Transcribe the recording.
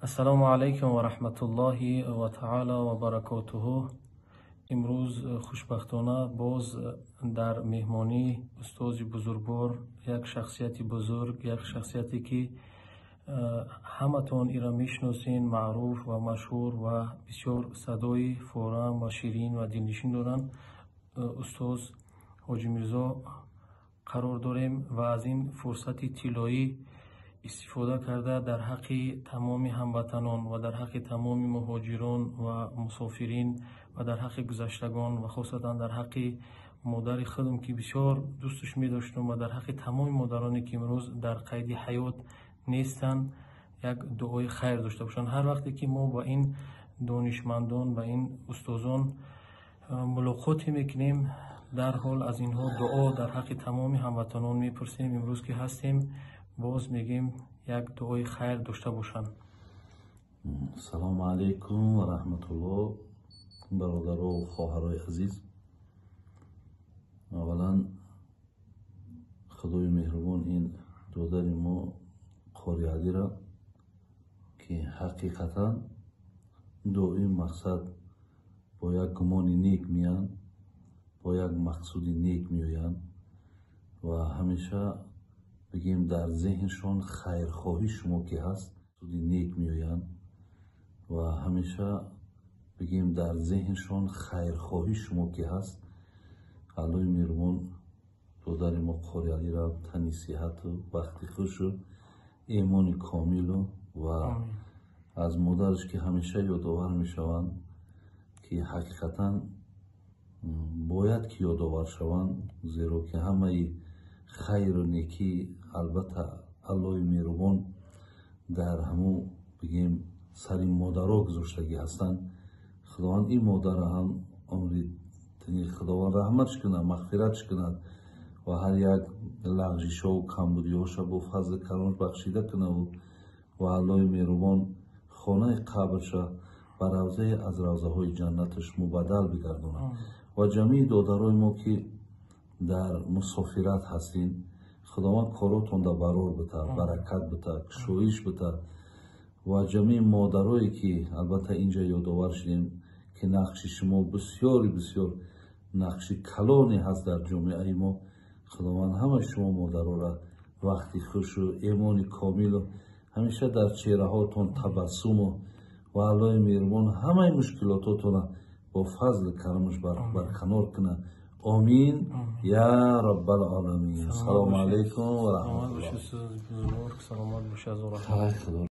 السلام علیکم و رحمت الله و تعالی و برکاته. امروز خوشبختانه باز در مهمانی استاد بزرگوار، یک شخصیت بزرگ، یک شخصیتی که همتون ایرا میشناسین، معروف و مشهور و بسیار صدای فورم و شیرین و دلنشین دارن، استاد حاجی میرزا قرار داریم و از این فرصت طلایی استفاده کرده در حق تمام هموطنان و در حق تمام مهاجران و مسافرین و در حق گذشتگان و خاصتا در حق مادر خودم که بسیار دوستش می داشتم و در حق تمام مادرانی که امروز در قید حیات نیستن یک دعای خیر داشته باشن. هر وقتی که ما با این دانشمندان و این استادان ملاقات میکنیم، در حال از اینها دعا در حق تمام هموطنان میپرسیم. امروز که هستیم باز میگیم یک دعای خیر داشته باشن. سلام علیکم و رحمت الله. برادر و خواهرای عزیز، اولا خدای مهربان این دادر ما قاری علی را که حقیقتا دائم مقصد با یک گمان نیک میان، با یک مقصود نیک میویان و همیشه بگیم در ذهنشان خیرخواهی شما که هست مقصود نیک میویان و همیشه بگیم در ذهنشان خیرخواهی شما که هست. الله مهربان دادر ما قاری علی را تنی صحت و وقت خوش و ایمان کامل و از مادرش که همیشه یادآور میشوند که حقیقتا باید که یادآور شوند، زیرا که همه خیر و نیکی البته الله مهربان در همو بگیم سر مادرها گذاشتگی هستند. خداوند این مادر هم عمری خداوند رحمتش کند، مغفرتش کند و هر یک لغزش ها و کمبودی هاش با فضل کرمش بخشیده کند و الله مهربان خانه قبرش بر روضه از روضه های جنتش مبدل بگرداند و جمعی دادرای ما که در مسافرت هستین، خداوند کاراتون در برار بده، برکت بده، شویش بده و جمعی مادرایی که البته اینجا یادآور شدیم که نقش شما بسیار بسیار نقش کلانی هست در جامعه ما. خداوند همه شما مادرها را وقتی خوش و ایمان کامل و همیشه در چهره هاتون تبسم و الله مهربان همه مشکلاتتون با فضل کرمش برکنار کنه. آمین یا رب العالمین. سلام علیکم و رحمت الله. سلامت باشه.